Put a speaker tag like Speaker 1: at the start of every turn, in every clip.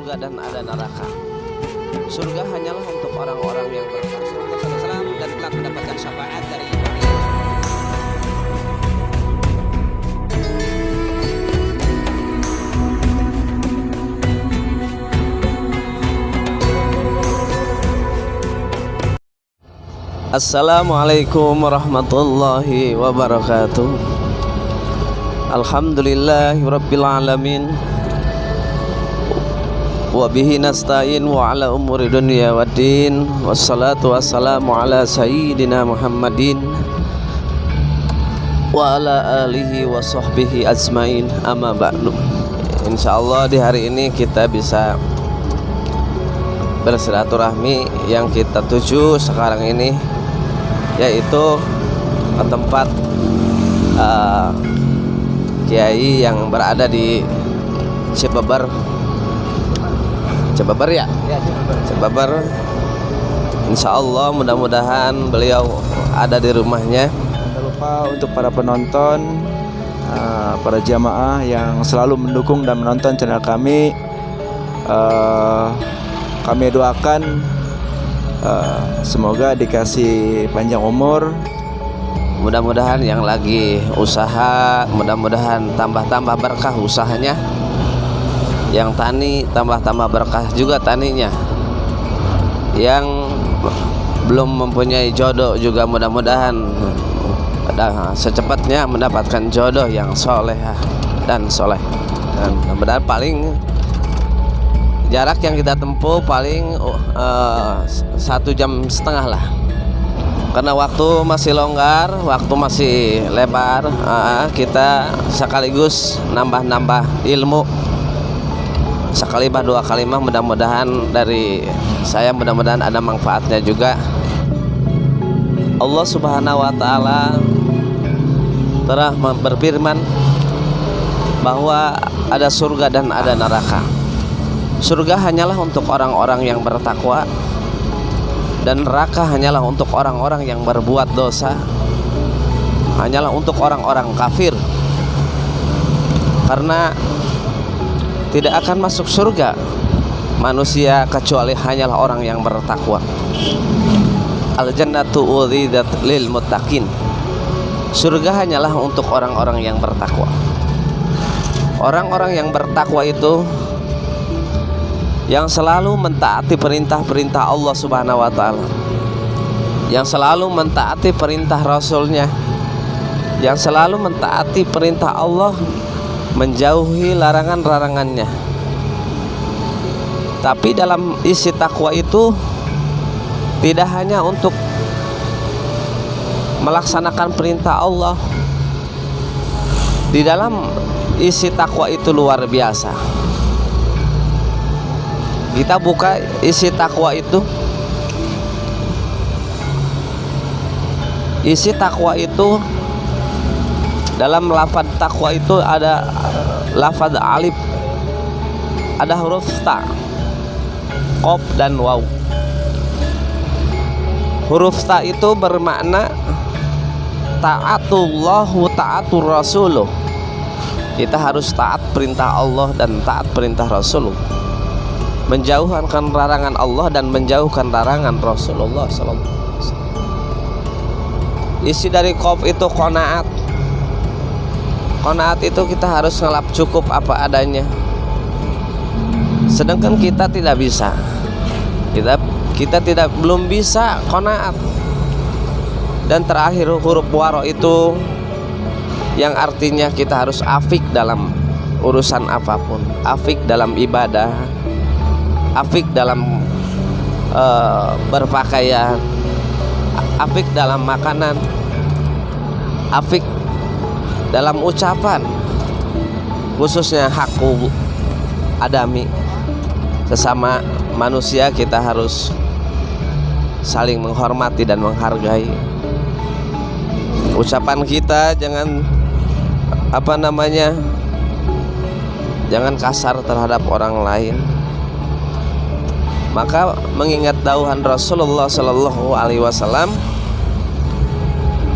Speaker 1: surga dan ada neraka. Surga hanyalah untuk orang-orang yang bertakwa dan kelak mendapatkan syafaat dari Assalamualaikum warahmatullahi wabarakatuh. Alhamdulillahirabbil alamin. Wa bihi nasta'in wa ala umuri dunya waddin. Wassalatu wassalamu ala sayyidina Muhammadin wa ala alihi wa sahbihi ajmain. Amma ba'du. Insyaallah di hari ini kita bisa bersilaturahmi. Yang kita tuju sekarang ini yaitu ke tempat kiai yang berada di Cibeber ya? Cibeber. Insya Allah mudah-mudahan beliau ada di rumahnya.
Speaker 2: Jangan lupa untuk para penonton, para jamaah yang selalu mendukung dan menonton channel kami, kami doakan semoga dikasih panjang umur.
Speaker 1: Mudah-mudahan yang lagi usaha, mudah-mudahan tambah-tambah berkah usahanya. Yang tani tambah-tambah berkah juga taninya. Yang belum mempunyai jodoh juga mudah-mudahan secepatnya mendapatkan jodoh yang soleh dan soleh. Dan mudah-mudahan paling jarak yang kita tempuh paling 1,5 jam lah, karena waktu masih longgar, waktu masih lebar. Kita sekaligus nambah-nambah ilmu, sekalimah dua kalimah. Mudah-mudahan dari saya, mudah-mudahan ada manfaatnya juga. Allah Subhanahu wa Ta'ala telah berfirman bahwa ada surga dan ada neraka. Surga hanyalah untuk orang-orang yang bertakwa, dan neraka hanyalah untuk orang-orang yang berbuat dosa, hanyalah untuk orang-orang kafir. Karena tidak akan masuk surga manusia kecuali hanyalah orang yang bertakwa. Al-jannatu u'iddat lil muttaqin. Surga hanyalah untuk orang-orang yang bertakwa. Orang-orang yang bertakwa itu yang selalu mentaati perintah-perintah Allah Subhanahu wa Ta'ala, yang selalu mentaati perintah Rasulnya, yang selalu mentaati perintah Allah, menjauhi larangan-larangannya. Tapi dalam isi takwa itu tidak hanya untuk melaksanakan perintah Allah. Di dalam isi takwa itu luar biasa. Kita buka isi takwa itu. Isi takwa itu, dalam lafaz takwa itu ada lafaz alif, ada huruf ta, qaf dan waw. Huruf ta itu bermakna ta'atullah wa ta'atur rasuluh. Kita harus taat perintah Allah dan taat perintah Rasul, menjauhkan larangan Allah dan menjauhkan larangan Rasulullah SAW. Isi dari qaf itu qanaat. Qanaat itu kita harus ngelap cukup apa adanya. Sedangkan kita tidak bisa. Kita belum bisa qanaat. Dan terakhir huruf waro itu yang artinya kita harus afik dalam urusan apapun, afik dalam ibadah, afik dalam berpakaian, afik dalam makanan, afik dalam ucapan, khususnya hakul adami, sesama manusia kita harus saling menghormati dan menghargai. Ucapan kita jangan jangan kasar terhadap orang lain. Maka mengingat dauhan Rasulullah Sallallahu Alaihi Wasallam,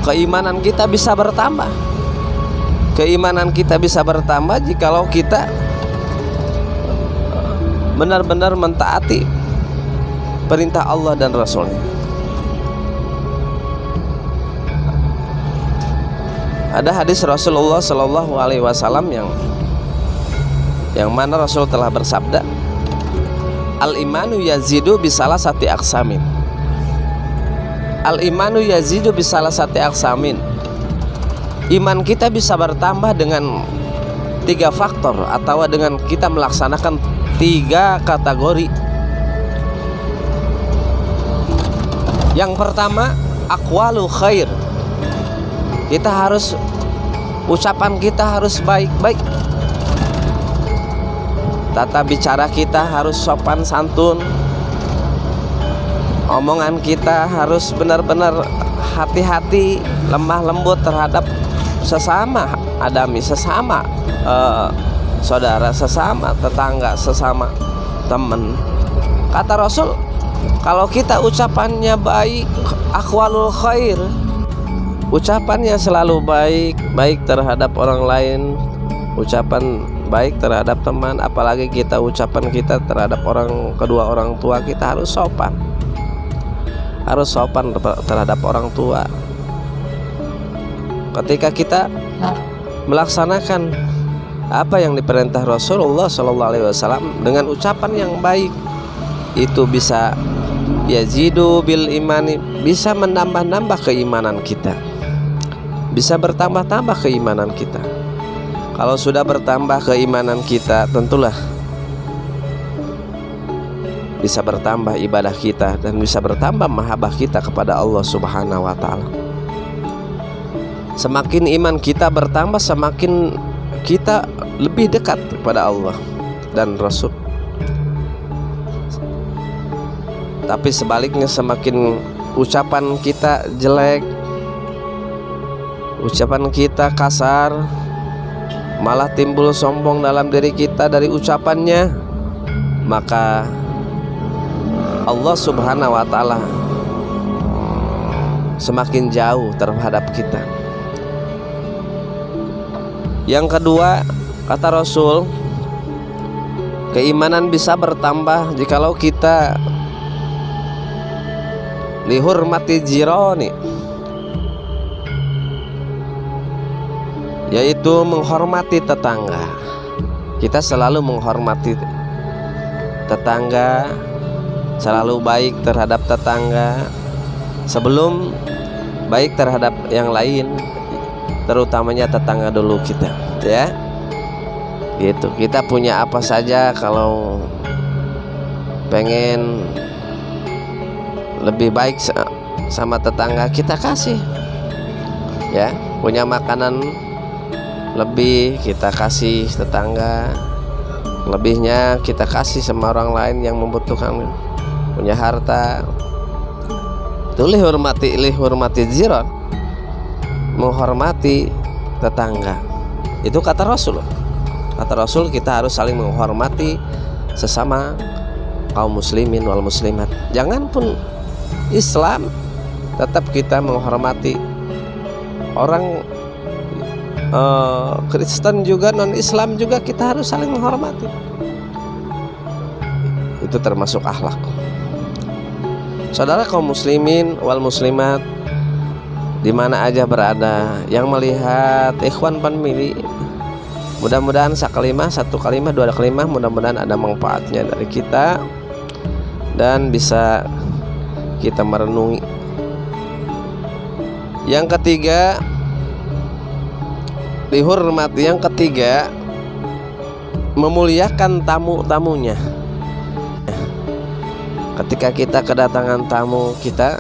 Speaker 1: keimanan kita bisa bertambah. Keimanan kita bisa bertambah jikalau kita benar-benar mentaati perintah Allah dan Rasulnya. Ada hadis Rasulullah Shallallahu Alaihi Wasallam yang mana Rasul telah bersabda, al imanu yazidu bisalah sati aksamin. Al imanu yazidu bisalah sati aksamin. Iman kita bisa bertambah dengan 3 faktor atau dengan kita melaksanakan 3 kategori. Yang pertama, aqwalu khair. Kita harus, ucapan kita harus baik-baik. Tata bicara kita harus sopan santun. Omongan kita harus benar-benar hati-hati, lemah lembut terhadap sesama adami, sesama saudara, sesama tetangga, sesama teman. Kata Rasul, kalau kita ucapannya baik, aqwalul khair, ucapannya selalu baik terhadap orang lain, ucapan baik terhadap teman, apalagi ucapan kita terhadap kedua orang tua kita harus sopan. Harus sopan terhadap orang tua. Ketika kita melaksanakan apa yang diperintah Rasulullah SAW dengan ucapan yang baik, itu bisa yazidu bil imani, bisa menambah-nambah keimanan kita, bisa bertambah-tambah keimanan kita. Kalau sudah bertambah keimanan kita, tentulah bisa bertambah ibadah kita dan bisa bertambah mahabbah kita kepada Allah Subhanahu wa Ta'ala. Semakin iman kita bertambah, semakin kita lebih dekat kepada Allah dan Rasul. Tapi sebaliknya, semakin ucapan kita jelek, ucapan kita kasar, malah timbul sombong dalam diri kita dari ucapannya, maka Allah Subhanahu wa Ta'ala semakin jauh terhadap kita. Yang kedua, kata Rasul, keimanan bisa bertambah jikalau kita lihurmati jironi, yaitu menghormati tetangga. Kita selalu menghormati tetangga, selalu baik terhadap tetangga sebelum baik terhadap yang lain, terutamanya tetangga dulu kita, ya. Gitu. Kita punya apa saja, kalau pengen lebih baik sama tetangga, kita kasih, ya. Punya makanan lebih, kita kasih tetangga, lebihnya kita kasih sama orang lain yang membutuhkan. Punya harta, itu lihurmati jiran, menghormati tetangga. Itu kata Rasul. Kata Rasul, kita harus saling menghormati sesama kaum muslimin wal muslimat. Jangan pun Islam, tetap kita menghormati orang Kristen juga, non Islam juga, kita harus saling menghormati. Itu termasuk akhlak. Saudara kaum muslimin wal muslimat di mana aja berada, yang melihat ikhwan panmili, mudah-mudahan satu kalimah, 2 kalimah, mudah-mudahan ada manfaatnya dari kita dan bisa kita merenungi. Yang ketiga, dihormati. Yang ketiga, memuliakan tamu-tamunya. Ketika kita kedatangan tamu, kita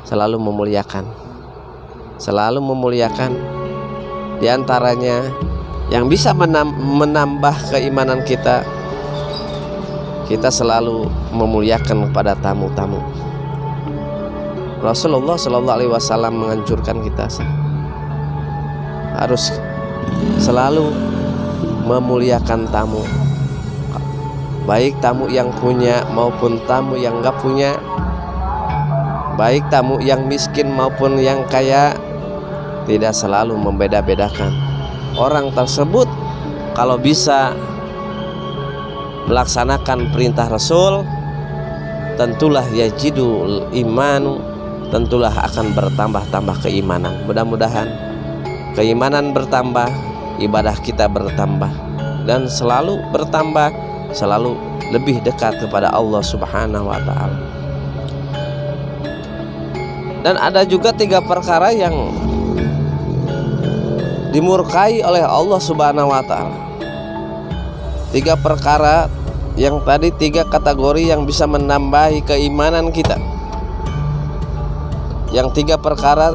Speaker 1: selalu memuliakan. Selalu memuliakan. Di antaranya yang bisa menambah keimanan kita, kita selalu memuliakan kepada tamu-tamu. Rasulullah Shallallahu Alaihi Wasallam menganjurkan kita harus selalu memuliakan tamu, baik tamu yang punya maupun tamu yang enggak punya, baik tamu yang miskin maupun yang kaya. Tidak selalu membeda-bedakan orang tersebut. Kalau bisa melaksanakan perintah Rasul, tentulah yajidul iman, tentulah akan bertambah-tambah keimanan. Mudah-mudahan keimanan bertambah, ibadah kita bertambah, dan selalu bertambah, selalu lebih dekat kepada Allah Subhanahu wa Ta'ala. Dan ada juga 3 perkara yang dimurkai oleh Allah Subhanahu wa Ta'ala. 3 perkara yang tadi, 3 kategori yang bisa menambahi keimanan kita. Yang 3 perkara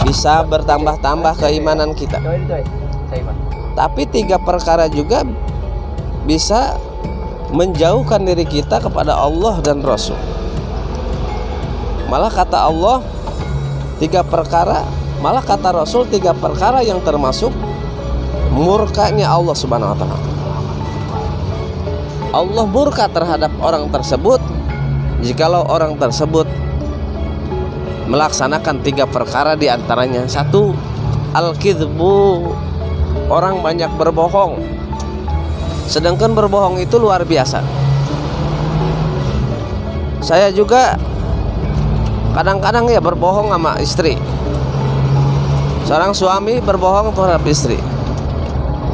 Speaker 1: bisa bertambah-tambah keimanan kita. Tapi 3 perkara juga bisa menjauhkan diri kita kepada Allah dan Rasul. Malah kata Allah 3 perkara, malah kata Rasul 3 perkara yang termasuk murkanya Allah Subhanahu wa Ta'ala. Allah murka terhadap orang tersebut jikalau orang tersebut melaksanakan 3 perkara, diantaranya 1, al-kidbu, orang banyak berbohong. Sedangkan berbohong itu luar biasa. Saya juga kadang-kadang ya berbohong sama istri. Seorang suami berbohong terhadap istri,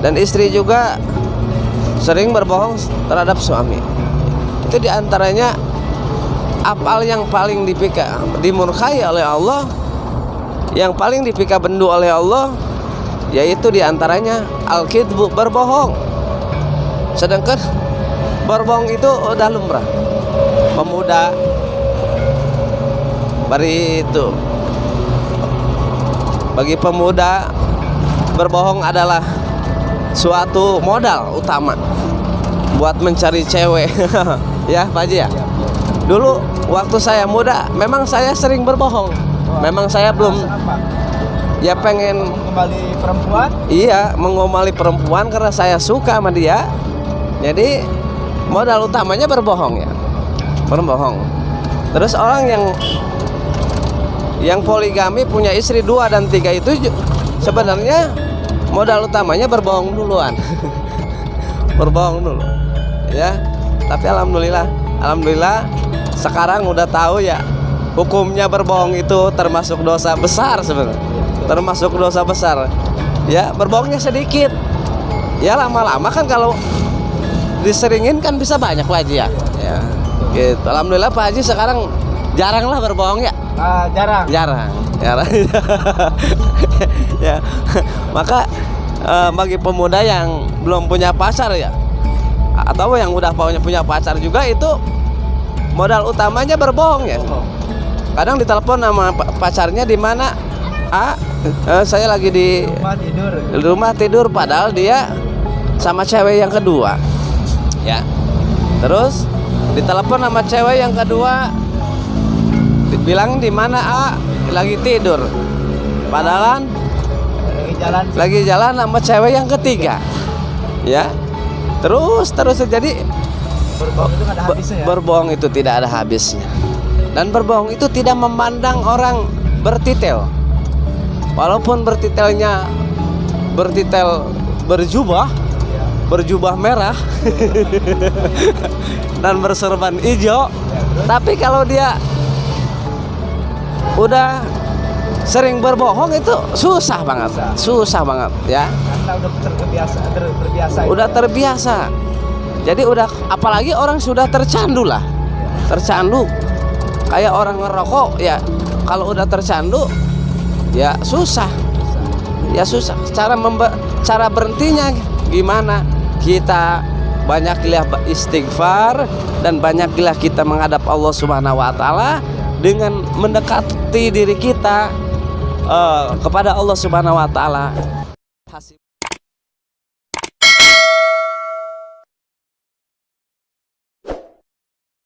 Speaker 1: dan istri juga sering berbohong terhadap suami. Itu diantaranya apal yang paling dimurkai oleh Allah, yang paling dipika-bendu oleh Allah, yaitu diantaranya al-kidbu, berbohong. Sedangkan berbohong itu udah lumrah. Pemuda bagi pemuda, berbohong adalah suatu modal utama buat mencari cewek. Ya Pak Haji ya. Dulu waktu saya muda memang saya sering berbohong. Memang saya belum ya pengen
Speaker 2: Kembali perempuan.
Speaker 1: iya mengomali perempuan karena saya suka sama dia. Jadi modal utamanya berbohong ya. Berbohong. Terus orang yang poligami punya istri 2 dan 3 itu sebenarnya modal utamanya berbohong duluan. Berbohong dulu ya. Tapi alhamdulillah sekarang udah tahu ya, hukumnya berbohong itu termasuk dosa besar sebenarnya. Termasuk dosa besar. Ya, berbohongnya sedikit. Ya lama-lama kan kalau diseringin kan bisa banyak Pak Haji ya. Ya. Gitu. Alhamdulillah Pak Haji sekarang jarang lah berbohong ya. Jarang. Ya. Maka bagi pemuda yang belum punya pacar ya, atau yang udah punya pacar juga, itu modal utamanya berbohong ya. Kadang ditelepon sama pacarnya, di mana? Saya lagi di rumah tidur, padahal dia sama cewek yang kedua. Ya. Terus ditelepon sama cewek yang kedua, bilang di mana? Lagi tidur. Padahal lagi jalan sama cewek yang ketiga. Ya. Terus jadi
Speaker 2: Berbohong itu ada habisnya ya.
Speaker 1: Berbohong itu tidak ada habisnya. Dan berbohong itu tidak memandang orang bertitel. Walaupun bertitel berjubah merah dan berserban hijau, tapi kalau dia udah sering berbohong itu susah banget ya.
Speaker 2: Karena udah
Speaker 1: terbiasa. Jadi apalagi orang sudah tercandu kayak orang ngerokok ya. Kalau udah tercandu ya susah. Cara berhentinya gimana? Kita banyaklah istighfar dan banyaklah kita menghadap Allah Subhanahu wa Ta'ala dengan mendekati diri kita kepada Allah Subhanahu wa Ta'ala.